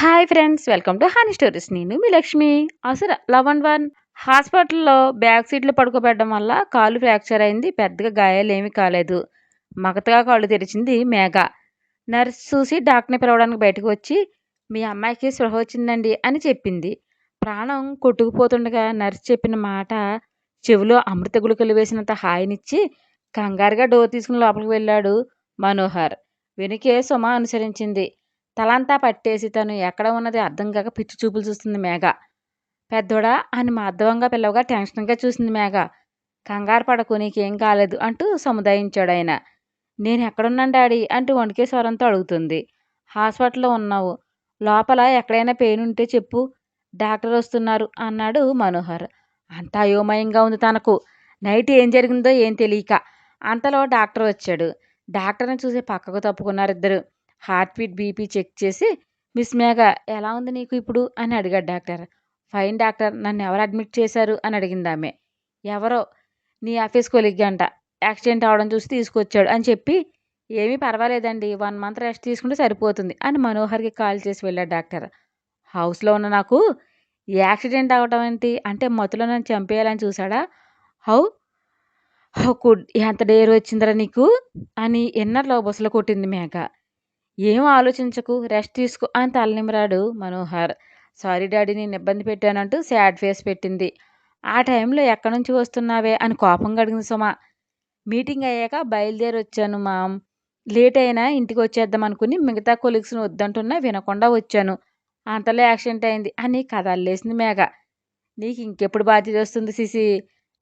Hi friends, welcome to honey stories. నేను మీ లక్ష్మి. అసలు love and one హాస్పిటల్లో బ్యాక్ సీట్లో పడుకోబెట్టడం వల్ల కాలు ఫ్రాక్చర్ అయింది. పెద్దగా గాయాలు ఏమీ కాలేదు. మగతగా కాళ్ళు తెరిచింది మేఘ. నర్స్ చూసి డాక్టర్ని పిలవడానికి బయటకు వచ్చి, మీ అమ్మాయికి స్పృహ వచ్చిందండి అని చెప్పింది. ప్రాణం కొట్టుకుపోతుండగా నర్స్ చెప్పిన మాట చెవిలో అమృత గుళికలు వేసినంత హాయినిచ్చి కంగారుగా డోర్ తీసుకుని లోపలికి వెళ్ళాడు మనోహర్. వెనుకే సుమ అనుసరించింది. తలంతా పట్టేసి తను ఎక్కడ ఉన్నది అర్థం కాక పిచ్చి చూపులు చూస్తుంది మేఘ. పెద్దోడా అని మార్దవంగా పిల్లవగా టెన్షన్గా చూసింది మేఘ. కంగారు పడకు, నీకేం కాలేదు అంటూ సముదాయించాడు ఆయన. నేను ఎక్కడున్నాను డాడీ అంటూ వణికే స్వరంతో అడుగుతుంది. హాస్పిటల్లో ఉన్నావు. లోపల ఎక్కడైనా పెయిన్ ఉంటే చెప్పు, డాక్టర్ వస్తున్నారు అన్నాడు మనోహర్. అంతా అయోమయంగా ఉంది తనకు. నైట్ ఏం జరిగిందో ఏం తెలియక. అంతలో డాక్టర్ వచ్చాడు. డాక్టర్ని చూసి పక్కకు తప్పుకున్నారు ఇద్దరు. హార్ట్ బీట్ బీపీ చెక్ చేసి, మిస్ మేఘ ఎలా ఉంది నీకు ఇప్పుడు అని అడిగాడు డాక్టర్. ఫైన్ డాక్టర్, నన్ను ఎవరు అడ్మిట్ చేశారు అని అడిగింది ఆమె. ఎవరో నీ ఆఫీస్ కొలిగ్ అంట, యాక్సిడెంట్ అవడం చూసి తీసుకొచ్చాడు అని చెప్పి, ఏమీ పర్వాలేదండి, 1 మంత్ రెస్ట్ తీసుకుంటే సరిపోతుంది అని మనోహర్కి కాల్ చేసి వెళ్ళాడు డాక్టర్. హౌస్లో ఉన్న నాకు యాక్సిడెంట్ అవడం ఏంటి అంటే మత్తులో నన్ను చంపేయాలని చూశాడా? హౌ హౌ కుడ్ ఎంత డేర్ వచ్చిందిరా నీకు అని ఇన్నర్లో బుసలు కొట్టింది మేఘ. ఏం ఆలోచించకు, రెస్ట్ తీసుకో అని తలనిమిరాడు మనోహర్. సారీ డాడీ, నేను ఇబ్బంది పెట్టానంటూ సాడ్ ఫేస్ పెట్టింది. ఆ టైంలో ఎక్కడి నుంచి వస్తున్నావే అని కోపంగా అడిగింది సుమ. మీటింగ్ అయ్యాక బయలుదేరి వచ్చాను మామ్. లేట్ అయినా ఇంటికి వచ్చేద్దాం అనుకుని మిగతా కొలీగ్స్ని వద్దంటున్నా వినకుండా వచ్చాను. అంతలో యాక్సిడెంట్ అయింది అని కథ అల్లేసింది మేఘ. నీకు ఇంకెప్పుడు బాధ్యత వస్తుంది సిసి?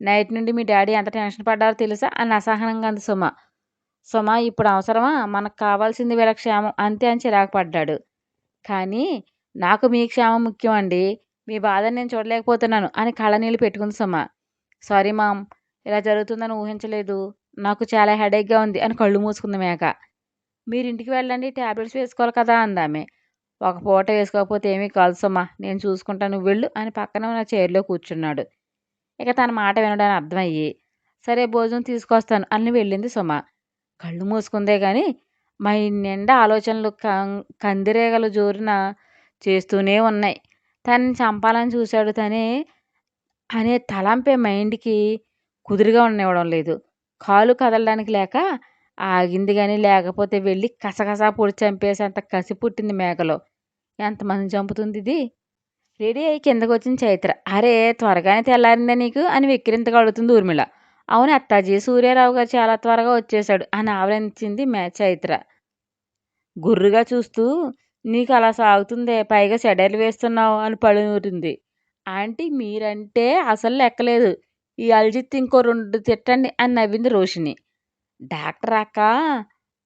నైట్ నుండి మీ డాడీ ఎంత టెన్షన్ పడ్డారో తెలుసా అని అసహనంగా అంది సుమ. సుమ ఇప్పుడు అవసరమా, మనకు కావాల్సింది వీళ్ళ క్షేమం అంతే అని చిరాకు పడ్డాడు. కానీ నాకు మీ క్షేమం ముఖ్యం అండి, మీ బాధని నేను చూడలేకపోతున్నాను అని కళ్ళనీళ్ళు పెట్టుకుంది సుమ. సారీ మామ్, ఇలా జరుగుతుందని ఊహించలేదు, నాకు చాలా హెడేక్గా ఉంది అని కళ్ళు మూసుకుంది మేఘ. మీరు ఇంటికి వెళ్ళండి, ట్యాబ్లెట్స్ వేసుకోవాలి కదా అందామె. ఒక పూట వేసుకోకపోతే ఏమీ కాదు సుమ, నేను చూసుకుంటాను, నువ్వు వెళ్ళు అని పక్కన ఉన్న చైర్లో కూర్చున్నాడు. ఇక తన మాట వినడానికి అర్థమయ్యి, సరే భోజనం తీసుకొస్తాను అని వెళ్ళింది సుమ. కళ్ళు మూసుకుందే గాని మై నిండా ఆలోచనలు కందిరీగలు జోరున చేస్తూనే ఉన్నాయి. తనని చంపాలని చూశాడు తనే అనే తలంపే మైండ్కి కుదురుగా ఉండనివ్వడం లేదు. కాలు కదలడానికి లేక ఆగింది గాని, లేకపోతే వెళ్ళి కసకసా పొడి చంపేసేంత కసి పుట్టింది మేకలో. ఎంతమంది చంపుతుంది ఇది? రెడీ అయ్యి కిందకొచ్చింది చైత్ర. అరే త్వరగానే తెల్లారిందా నీకు అని వెక్కిరింతగా అడుగుతుంది ఊర్మిళ. అవును అత్తాజీ, సూర్యారావు గారు చాలా త్వరగా వచ్చేశాడు అని ఆవరించింది చైత్ర గుర్రుగా చూస్తూ. నీకు అలా సాగుతుందే, పైగా సెడైర్లు వేస్తున్నావు అని పళ్ళునూరింది. ఆంటీ మీరంటే అసలు లెక్కలేదు, ఈ అల్జిత్ ఇంకో 2 తిట్టండి అని నవ్వింది రోషిని. డాక్టర్ అక్క,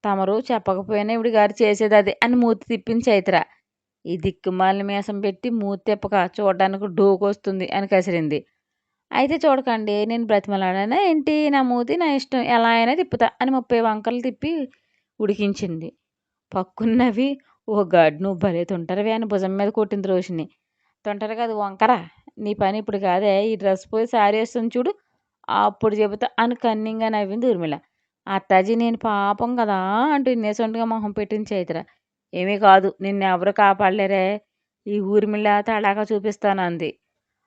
తమరు చెప్పకపోయినా ఇవిడి గారు చేసేది అదే అని మూతి తిప్పింది చైత్ర. ఈ దిక్కుమాలిన మీసం పెట్టి మూతి తిప్పక, చూడడానికి డోకొస్తుంది అని కసిరింది. అయితే చూడకండి, నేను బ్రతిమలాడానా ఏంటి? నా మూతి నా ఇష్టం, ఎలా అయినా తిప్పుతా అని 30 వంకలు తిప్పి ఉడికించింది. పక్కున్నవి, ఓ గాడ్ నువ్వు భలే తుంటరివే అని భుజం మీద కొట్టింది రోషిని. తుంటరి కాదు, వంకరా. నీ పని ఇప్పుడు కాదే, ఈ డ్రెస్ పోయి సారీ వేస్తుంది చూడు, అప్పుడు చెబుతా అని కన్నింగా నవ్వింది ఊర్మిళ. అత్తాజీ నేను పాపం కదా అంటూ ఇన్నేసొంటిగా మొహం పెట్టింది చైత్ర. ఏమీ కాదు, నిన్నెవరు కాపాడలేరే, ఈ ఊర్మిళ తడాకా చూపిస్తాను అంది.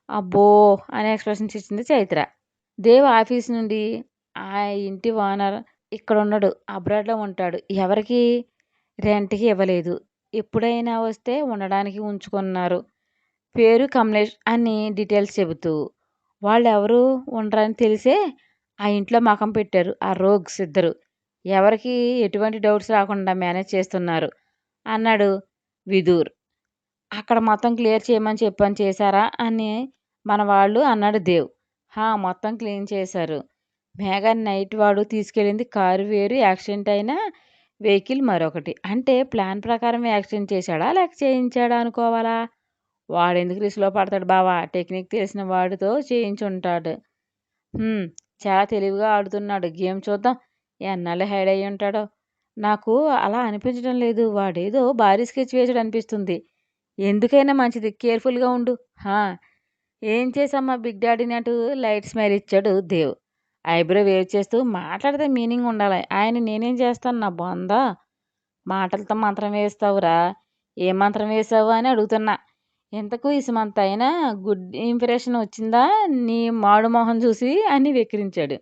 అబ్బో అనే ఎక్స్ప్రెషన్స్ ఇచ్చింది చైత్ర. దేవ్ ఆఫీస్ నుండి, ఆ ఇంటి ఓనర్ ఇక్కడున్నాడు, అబ్రాడ్లో ఉంటాడు, ఎవరికి రెంట్కి ఇవ్వలేదు, ఎప్పుడైనా వస్తే ఉండడానికి ఉంచుకున్నారు, పేరు కమలేష్ అని డీటెయిల్స్ చెబుతూ. వాళ్ళెవరు ఉండరని తెలిసే ఆ ఇంట్లో మకం పెట్టారు ఆ రోగ్స్ ఇద్దరు. ఎవరికి ఎటువంటి డౌట్స్ రాకుండా మేనేజ్ చేస్తున్నారు అన్నాడు విదూర్. అక్కడ మొత్తం క్లియర్ చేయమని చెప్పని చేశారా అని మన వాళ్ళు అన్నాడు దేవ్. మొత్తం క్లీన్ చేశారు. మేఘన్ నైట్ వాడు తీసుకెళ్ళింది కారు వేరు, యాక్సిడెంట్ అయిన వెహికల్ మరొకటి. అంటే ప్లాన్ ప్రకారం యాక్సిడెంట్ చేశాడా లేక చేయించాడా అనుకోవాలా? వాడెందుకు రిస్క్లో పడతాడు బావా, టెక్నిక్ తెలిసిన వాడితో చేయించుంటాడు. చాలా తెలివిగా ఆడుతున్నాడు గేమ్, చూద్దాం ఎన్నాళ్ళు హైడ్ అయ్యి ఉంటాడో. నాకు అలా అనిపించడం లేదు, వాడేదో భారీ స్కెచ్ వేసాడు అనిపిస్తుంది. ఎందుకైనా మంచిది కేర్ఫుల్గా ఉండు. ఏం చేసామా బిగ్ డాడీని అంటూ లైట్ స్మైల్ ఇచ్చాడు దేవ్. ఐబ్రో వేవ్ చేస్తూ, మాట్లాడితే మీనింగ్ ఉండాలి, ఆయన నేనేం చేస్తాను నా బొందా, మాటలతో మంత్రం వేస్తావురా, ఏ మంత్రం వేశావు అని అడుగుతున్నా. ఇంతకు ఇసుమంత అయినా గుడ్ ఇంప్రెషన్ వచ్చిందా నీ మాడు మొహం చూసి అని వెక్కిరించాడు.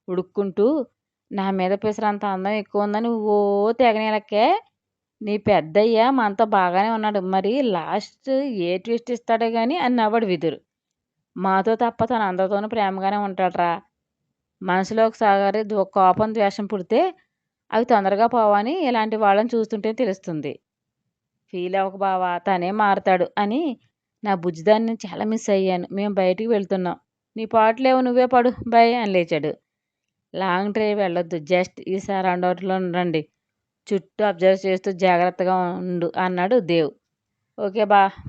ఉడుక్కుంటూ నా మీద పిసరంత అందం ఎక్కువ ఉందని ఓ తెగనేలకే. నీ పెద్దయ్య మనతో బాగానే ఉన్నాడు. మరి లాస్ట్ ఏ ట్విస్ట్ ఇస్తాడో గాని అని నవ్వాడు విదురు. మాతో తప్ప తను అందరితోనూ ప్రేమగానే ఉంటాడురా. మనసులో ఒకసారి కోపం ద్వేషం పుడితే అవి తొందరగా పోవని ఇలాంటి వాళ్ళని చూస్తుంటే తెలుస్తుంది. ఫీల్ అవ్వక బావా, తనే మారతాడు అని. నా బుజ్జిదాన్ని చాలా మిస్ అయ్యాను. మేము బయటికి వెళ్తున్నాం. నీ పాటలేవు, నువ్వే పడు బాయ్ అని లేచాడు. లాంగ్ డ్రైవ్ వెళ్ళొద్దు, జస్ట్ ఈ సరౌండర్లో రండి, చుట్టూ అబ్జర్వ్ చేస్తూ జాగ్రత్తగా ఉండు అన్నాడు దేవ్. ఓకే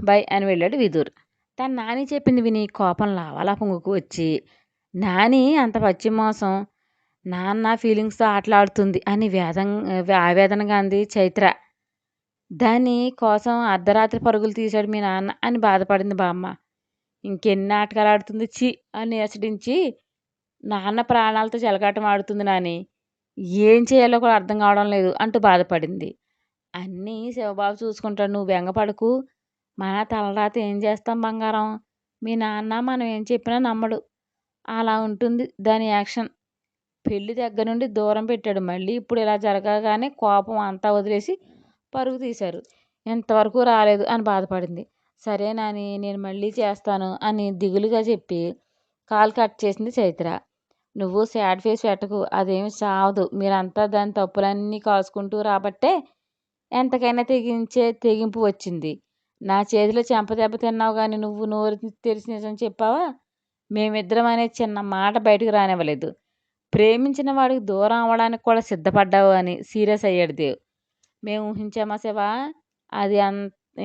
బాయ్ అని వెళ్ళాడు విదూర్. తను నాని చెప్పింది విని కోపం లావాలా పొంగుకు వచ్చి, నాని అంత పచ్చి మోసం, నాన్న ఫీలింగ్స్తో ఆటలాడుతుంది అని ఆవేదనగా అంది చైత్ర. దాని కోసం అర్ధరాత్రి పరుగులు తీశాడు మీ నాన్న అని బాధపడింది బామ్మ. ఇంకెన్ని ఆటకాలు ఆడుతుంది చి అని అసడించి, నాన్న ప్రాణాలతో చెలగాటం ఆడుతుంది నాని, ఏం చేయాలో కూడా అర్థం కావడం లేదు అంటూ బాధపడింది. అన్నీ శివబాబు చూసుకుంటాడు, నువ్వు బెంగపడకు. మన తలరాత ఏం చేస్తాం బంగారం, మీ నాన్న మనం ఏం చెప్పినా నమ్మడు. అలా ఉంటుంది దాని యాక్షన్. పెళ్లి దగ్గర నుండి దూరం పెట్టాడు, మళ్ళీ ఇప్పుడు ఇలా జరగగానే కోపం అంతా వదిలేసి పరుగు తీశారు. ఇంతవరకు రాలేదు అని బాధపడింది. సరే నాని, నేను మళ్ళీ చేస్తాను అని దిగులుగా చెప్పి కాల్ కట్ చేసింది చైత్ర. నువ్వు సాడ్ ఫేస్ పెట్టకు, అదేమి సావదు. మీరంతా దాని తప్పులన్నీ కాసుకుంటూ రాబట్టే ఎంతకైనా తెగింపు వచ్చింది. నా చేతిలో చెంపదెబ్బ తిన్నావు కానీ నువ్వు నోరు తెరిచి నిజం చెప్పావా? మేమిద్దరం అనే చిన్న మాట బయటకు రానివ్వలేదు. ప్రేమించిన వాడికి దూరం అవ్వడానికి కూడా సిద్ధపడ్డావు అని సీరియస్ అయ్యాడు దేవ్. మేము ఊహించామా శివ అది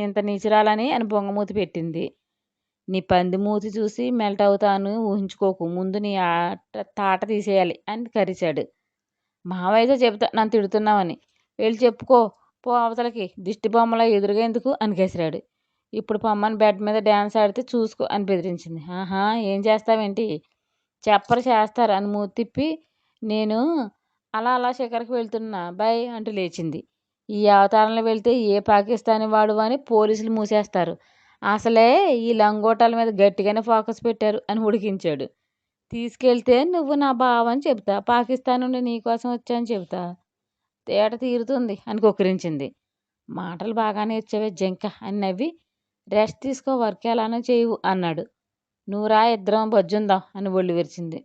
ఇంత నీచురాలని అని బొంగమూతి పెట్టింది. నీ పంది మూతి చూసి మెల్ట్ అవుతాను ఊహించుకోకు, ముందు నీ తాట తీసేయాలి అని కరిచాడు. మావయ్యతో చెబుతా నన్ను తిడుతున్నావని. వెళ్ళి చెప్పుకో పో అవతలకి, దిష్టి బొమ్మలా ఎదురుగా ఎందుకు అని కేసిరాడు. ఇప్పుడు పొమ్మని బెడ్ మీద డ్యాన్స్ ఆడితే చూసుకో అని బెదిరించింది. ఆహా, ఏం చేస్తావేంటి, చెప్పరు చేస్తారు అని మూతి తిప్పి, నేను అలా శిఖర్కి వెళ్తున్నా బాయ్ అంటూ లేచింది. ఈ అవతారంలో వెళ్తే ఏ పాకిస్తానీ వాడు అని పోలీసులు మూసేస్తారు. అసలే ఈ లంగోటాల మీద గట్టిగానే ఫోకస్ పెట్టారు అని ఉడికించాడు. తీసుకెళ్తే నువ్వు నా బావ అని చెబుతా, పాకిస్తాన్ నుండి నీకోసం వచ్చాను చెబుతా, తేట తీరుతుంది అని కొక్కిరించింది. మాటలు బాగా నేర్చావే జంక అని నవ్వి, రెస్ట్ తీసుకో, వర్క్ ఎలానో చేయవు అన్నాడు. నువ్వు రా, ఇద్దరం బజ్జుందాం అని ఒళ్ళు విరిచింది.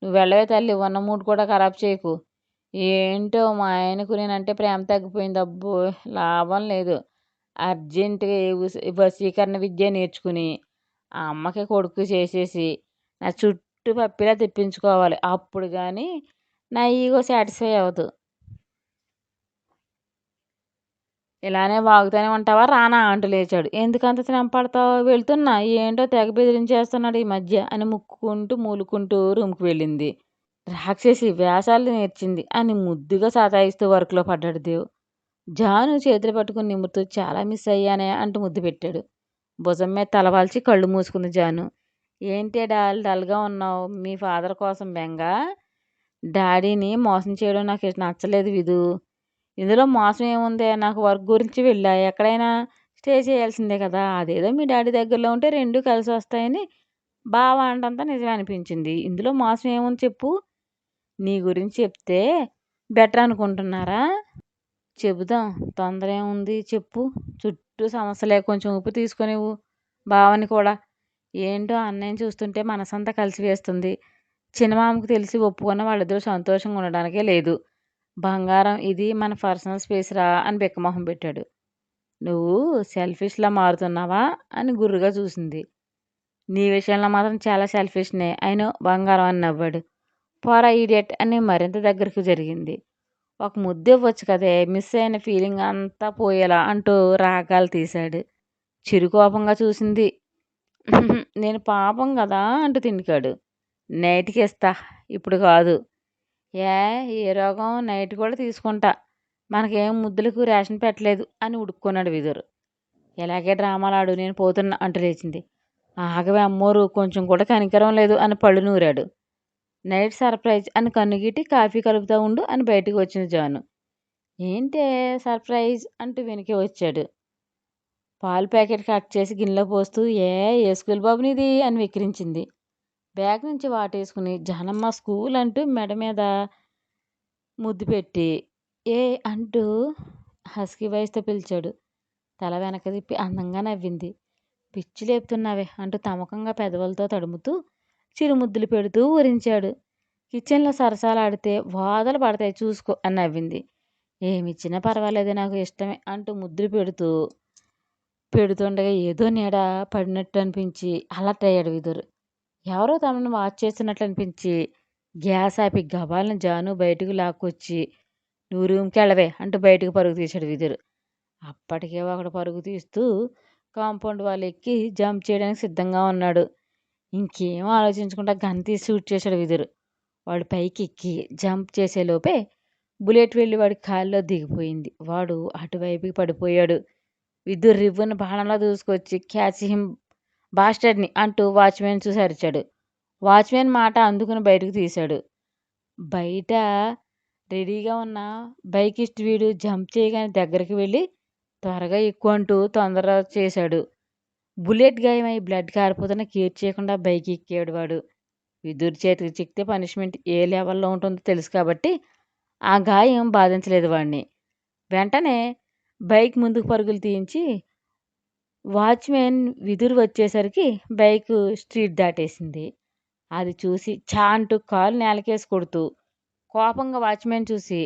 నువ్వు వెళ్ళవే తల్లి, ఉన్న మూడు కూడా ఖరాబ్ చేయకు. ఏంటో మా ఆయనకు నేనంటే ప్రేమ తగ్గిపోయింది. అబ్బో లాభం లేదు. అర్జెంటుగా వశీకరణ విద్య నేర్చుకుని ఆ అమ్మకి కొడుకు చేసేసి నా చుట్టూ పప్పిలా తెప్పించుకోవాలి. అప్పుడు కానీ నా ఈగో సాటిస్ఫై అవ్వదు. ఇలానే వాగుతూనే ఉంటావా, రానా అంటూ లేచాడు. ఎందుకంత శ్రమ పడతావు, వెళ్తున్నా, ఏంటో తెగ బెదిరించేస్తున్నాడు ఈ మధ్య అని ముక్కుకుంటూ మూలుకుంటూ రూమ్కి వెళ్ళింది. రాక్షసి వేషాలు నేర్చింది అని ముద్దుగా సతాయిస్తూ వర్క్లో పడ్డాడు దేవ్. జాను చేతులు పట్టుకుని నిమురుతూ చాలా మిస్ అయ్యానే అంటూ ముద్దు పెట్టాడు. భుజం మీద తలవాల్చి కళ్ళు మూసుకుంది జాను. ఏంటి డల్గా ఉన్నావు, మీ ఫాదర్ కోసం బెంగ? డాడీని మోసం చేయడం నాకు నచ్చలేదు విధు. ఇందులో మోసం ఏముందే, నాకు వర్క్ గురించి వెళ్ళా, ఎక్కడైనా స్టే చేయాల్సిందే కదా. అదేదో మీ డాడీ దగ్గరలో ఉంటే రెండూ కలిసి వస్తాయని బావ అంటంతా నిజమే అనిపించింది. ఇందులో మోసం ఏముంది చెప్పు. నీ గురించి చెప్తే బెటర్ అనుకుంటున్నారా? చెబుదాం, తొందర ఏముంది చెప్పు. చుట్టూ సమస్యలే, కొంచెం ఉప్పు తీసుకునేవు బావని కూడా. ఏంటో అన్నయ్యని చూస్తుంటే మనసంతా కలిసి వేస్తుంది. చిన్నమామకు తెలిసి ఒప్పుకున్న వాళ్ళిద్దరూ సంతోషంగా ఉండడానికే లేదు. బంగారం, ఇది మన పర్సనల్ స్పేస్ రా అని బెక్కమొహం పెట్టాడు. నువ్వు సెల్ఫిష్లా మారుతున్నావా అని గుర్రుగా చూసింది. నీ విషయంలో మాత్రం చాలా సెల్ఫిష్నే అయినో బంగారం అని నవ్వాడు. పోరా ఈడియట్ అని మరింత దగ్గరకు జరిగింది. ఒక ముద్దు ఇవ్వచ్చు కదే, మిస్ అయిన ఫీలింగ్ అంతా పోయేలా అంటూ రాగాలు తీశాడు. చిరుకోపంగా చూసింది. నేను పాపం కదా అంటూ తిండికాడు. నైట్కి ఇస్తా, ఇప్పుడు కాదు. ఏ రోగం, నైట్ కూడా తీసుకుంటా, మనకేం ముద్దులకు రేషన్ పెట్టలేదు అని ఉడుక్కున్నాడు విదురు. ఎలాగే డ్రామాలాడు, నేను పోతున్నా అంటూ లేచింది. ఆగవే అమ్మోరు, కొంచెం కూడా కనికరం లేదు అని పళ్ళు నూరాడు. నైట్ సర్ప్రైజ్ అని కన్నుగిట్టి కాఫీ కలుపుతూ ఉండు అని బయటకు వచ్చింది జాను. ఏంటే సర్ప్రైజ్ అంటూ వెనక్కి వచ్చాడు. పాలు ప్యాకెట్ కట్ చేసి గిన్నెలో పోస్తూ ఏ స్కూల్ బాబు నీది అని వెక్కిరించింది. బ్యాగ్ నుంచి వాటేసుకుని జానమ్మ స్కూల్ అంటూ మెడ మీద ముద్దు పెట్టి ఏ అంటూ హస్కీ వాయిస్‌తో పిలిచాడు. తల వెనక తిప్పి అందంగా నవ్వింది. పిచ్చి లేపుతున్నావే అంటూ తమకంగా పెదవులతో తడుముతూ చిరుముద్దులు పెడుతూ ఊరించాడు. కిచెన్‌లో సరసాలాడితే వాతలు పడతాయి చూసుకో అని నవ్వింది. ఏమిచ్చినా పర్వాలేదు నాకు ఇష్టమే అంటూ ముద్దులు పెడుతుండగా ఏదో నీడ పడినట్టు అనిపించి అలర్ట్ అయ్యాడు విదురు. ఎవరో తనను వాచ్ చేస్తున్నట్లు అనిపించి గ్యాస్ ఆపి గబాలను జాను బయటకు లాక్కొచ్చి నువ్వు రూమ్కి వెళ్ళవే అంటూ బయటకు పరుగు తీశాడు విదురు. అప్పటికే ఒకడు పరుగు తీస్తూ కాంపౌండ్ వాళ్ళు ఎక్కి జంప్ చేయడానికి సిద్ధంగా ఉన్నాడు. ఇంకేం ఆలోచించకుండా గన్ తీసి షూట్ చేశాడు విదురు. వాడు పైకి ఎక్కి జంప్ చేసేలోపే బుల్లెట్ వెళ్ళి వాడి కాల్లో దిగిపోయింది. వాడు అటువైపుకి పడిపోయాడు. విదురు రివ్వున బాణంలా దూసుకొచ్చి క్యాచ్ హిమ్ బాస్టర్డ్ని అంటూ వాచ్మెన్ చూసి అరిచాడు. వాచ్మెన్ మాట అందుకుని బయటకు తీశాడు. బయట రెడీగా ఉన్న బైకిస్ట్ వీడు జంప్ చేయగానే దగ్గరికి వెళ్ళి త్వరగా ఎక్కువ అంటూ తొందర చేశాడు. బుల్లెట్ గాయమై బ్లడ్ కారిపోతున్న కేర్ చేయకుండా బైక్ ఎక్కాడు వాడు. విదురు చేతికి చిక్కితే పనిష్మెంట్ ఏ లెవెల్లో ఉంటుందో తెలుసు కాబట్టి ఆ గాయం బాధించలేదు వాడిని. వెంటనే బైక్ ముందుకు పరుగులు తీయించి వాచ్మెన్ విదురు వచ్చేసరికి బైకు స్ట్రీట్ దాటేసింది. అది చూసి ఛా అంటూ కాలు నేలకేసి కొడుతూ కోపంగా వాచ్మెన్ చూసి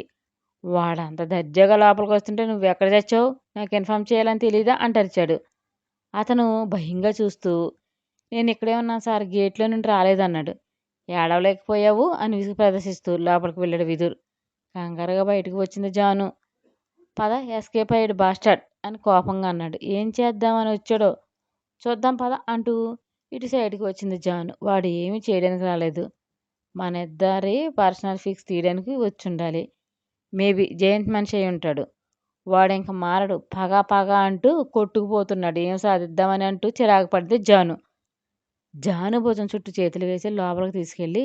వాడంత దర్జాగా లోపలికి వస్తుంటే నువ్వెక్కడ చచ్చావు నాకు ఇన్ఫామ్ చేయాలని తెలీదా అంట అరిచాడు. అతను భయంగా చూస్తూ నేను ఇక్కడే ఉన్నాను సార్ గేట్లో నుండి రాలేదన్నాడు. ఏడవలేకపోయావు అని విసుగు ప్రదర్శిస్తూ లోపలికి వెళ్ళాడు విదురు. కంగారుగా బయటకు వచ్చింది జాను. పద ఎస్కేప్ అయ్యాడు బాస్టర్డ్ అని కోపంగా అన్నాడు. ఏం చేద్దామని వచ్చాడో చూద్దాం పద అంటూ ఇటు సైడ్కి వచ్చింది జాను. వాడు ఏమీ చేయడానికి రాలేదు. మన ఇద్దరి పర్సనల్ ఫిక్స్ తీయడానికి వచ్చి ఉండాలి. మేబీ జయంత్ మనిషి అయి ఉంటాడు. వాడు ఇంక మారడు. పగ అంటూ కొట్టుకుపోతున్నాడు. ఏం సాధిద్దామని అంటూ చిరాకు పడితే జాను భుజం చుట్టూ చేతులు వేసి లోపలికి తీసుకెళ్ళి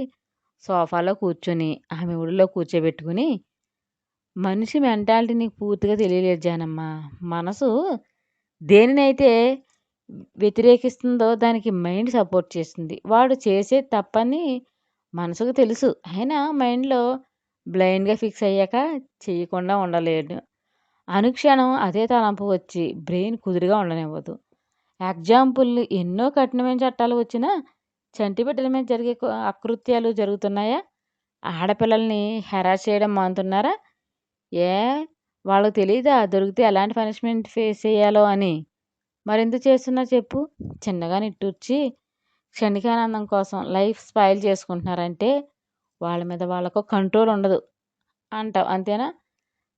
సోఫాలో కూర్చొని ఆమె ఒడిలో కూర్చోబెట్టుకుని మనిషి మెంటాలిటీ నీకు పూర్తిగా తెలియలేదు జానమ్మ. మనసు దేనినైతే వ్యతిరేకిస్తుందో దానికి మైండ్ సపోర్ట్ చేస్తుంది. వాడు చేసే తప్పని మనసుకు తెలుసు. అయినా మైండ్లో బ్లైండ్గా ఫిక్స్ అయ్యాక చేయకుండా ఉండలేడు. అనుక్షణం అదే తలంపు వచ్చి బ్రెయిన్ కుదురుగా ఉండనివ్వదు. ఎగ్జాంపుల్ ఎన్నో కఠినమైన చట్టాలు వచ్చినా చంటి బిడ్డల మీద జరిగే అకృత్యాలు జరుగుతున్నాయా? ఆడపిల్లల్ని హెరాస్ చేయడం మానుతున్నారా? ఏ వాళ్ళకు తెలీదా దొరికితే ఎలాంటి పనిష్మెంట్ ఫేస్ చేయాలో అని? మరెందుకు చేస్తున్నారు చెప్పు? చిన్నగా నిట్టూర్చి క్షణికానందం కోసం లైఫ్ స్పాయిల్ చేసుకుంటున్నారంటే వాళ్ళ మీద వాళ్ళకు కంట్రోల్ ఉండదు అంటావు అంతేనా?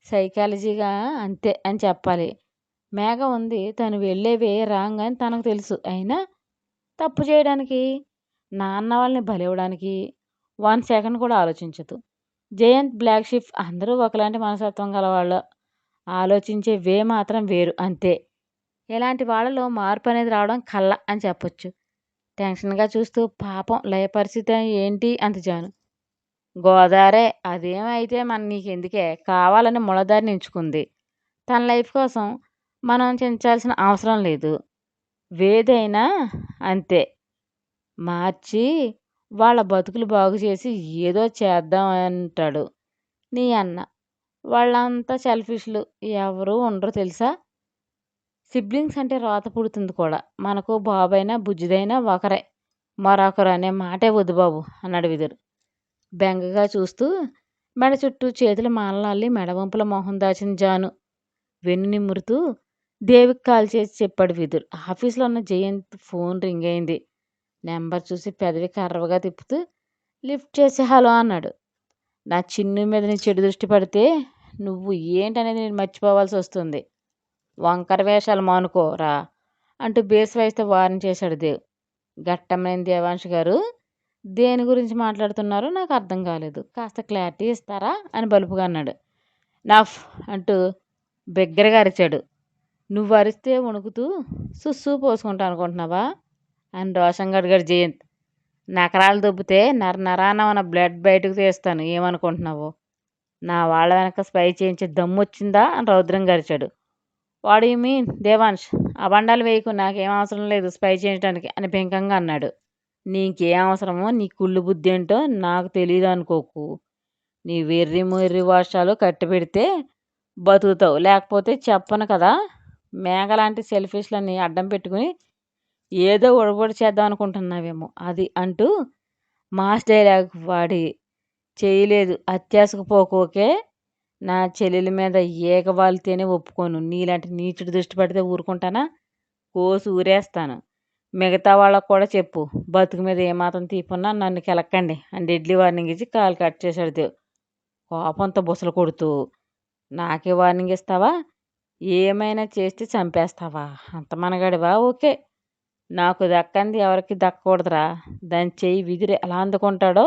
సైకాలజీగా అంతే అని చెప్పాలి. మేఘ ఉంది తను వెళ్ళేవే రాంగ్ అని తనకు తెలుసు. అయినా తప్పు చేయడానికి నాన్న వాళ్ళని బలివ్వడానికి 1 సెకండ్ కూడా ఆలోచించదు. జయంత్ బ్లాక్ షిప్ అందరూ ఒకలాంటి మనస్తత్వం గలవాళ్ళు. ఆలోచించే వే మాత్రం వేరు అంతే. ఇలాంటి వాళ్ళలో మార్పు అనేది రావడం కళ్ళ అని చెప్పొచ్చు. టెన్షన్గా చూస్తూ పాపం లయ పరిస్థితి ఏంటి అంత జాను. గోదారే అదేమైతే నీకెందుకే కావాలని ముళ్ళదారిని ఎంచుకుంది. తన లైఫ్ కోసం మనం చించాల్సిన అవసరం లేదు. వేదైనా అంతే మార్చి వాళ్ళ బతుకులు బాగు చేసి ఏదో చేద్దాం అంటాడు నీ అన్న. వాళ్ళంతా సెల్ఫిష్లు ఎవరు ఉండరు తెలుసా? సిబ్లింగ్స్ అంటే రోత పుడుతుంది కూడా. మనకు బాబైనా బుజ్జిదైనా ఒకరే, మరొకరు అనే మాటే వద్దు బాబు అన్నాడు విదురు బెంగగా చూస్తూ. మెడ చుట్టూ చేతులు మాలలాల్లి మెడవంపుల మొహం దాచిన జాను వెన్ను నిమురుతూ దేవికి కాల్ చేసి చెప్పాడు విదురు. ఆఫీస్లో ఉన్న జయంత్ ఫోన్ రింగ్ అయింది. నెంబర్ చూసి పెదవి కర్రవగా తిప్పుతూ లిఫ్ట్ చేసి హలో అన్నాడు. నా చిన్ను మీద నీ చెడు దృష్టి పడితే నువ్వు ఏంటనేది నేను మర్చిపోవాల్సి వస్తుంది. వంకర వేషాలు మానుకోరా అంటూ బేస్ వాయిస్తో వార్న్ చేశాడు దేవ్. గట్టమైన దేవాంశ్ గారు దేని గురించి మాట్లాడుతున్నారో నాకు అర్థం కాలేదు. కాస్త క్లారిటీ ఇస్తారా అని బలుపుగా అన్నాడు. నఫ్ అంటూ బిగ్గరగా అరిచాడు. నువ్వు అరిస్తే వణుకుతూ సుస్సు పోసుకుంటా అనుకుంటున్నావా అని రోషంగా అడిగాడు జయంత్. నకరాలు దొబ్బితే నరాన ఉన్న బ్లడ్ బయటకు తీస్తాను ఏమనుకుంటున్నావు? నా వాళ్ళ వెనక స్పై చేయించే దమ్ము వచ్చిందా అని రౌద్రంగా అరిచాడు. What you mean Devansh? అబండాలు వేయకు, నాకేం అవసరం లేదు స్పై చేయటానికి అని పెంకంగా అన్నాడు. నీకేం అవసరమో నీ కుళ్ళు బుద్ధేంటో నాకు తెలీదనుకోకు. నీ వెర్రి మొర్రి వేషాలు కట్టిపెడితే బతుకుతావు. లేకపోతే చెప్పను కదా! మేఘలాంటి సెల్ఫిష్‌లని అడ్డం పెట్టుకుని ఏదో ఒడబొడి చేద్దాం అనుకుంటున్నావేమో అది అంటూ మాస్ డైలాగ్ వాడి చేయలేదు. అత్యాశకు పోకు ఓకే. నా చెల్లెలి మీద ఈగ వాలితేనే ఒప్పుకోను. నీలాంటి నీచుడు దృష్టి పడితే ఊరుకుంటానా? కోసి ఊరేస్తాను. మిగతా వాళ్ళకు కూడా చెప్పు. బతుకు మీద ఏమాత్రం తీపున్నా నన్ను కెలక్కండి అని డెడ్లీ వార్నింగ్ ఇచ్చి కాల్ కట్ చేశాడు దేవ్. కోపంతో బుసలు కొడుతూ, నాకే వార్నింగ్ ఇస్తావా? ఏమైనా చేస్తే చంపేస్తావా? అంత మనగాడివా? ఓకే. నాకు దక్కంది ఎవరికి దక్కకూడదురా. దాని చెయ్యి విదిరి ఎలా అందుకుంటాడో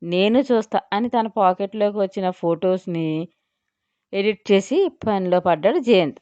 నేను చూస్తా అని తన పాకెట్లోకి వచ్చిన ఫొటోస్ని ఎడిట్ చేసి పనిలో పడ్డాడు జయంత్.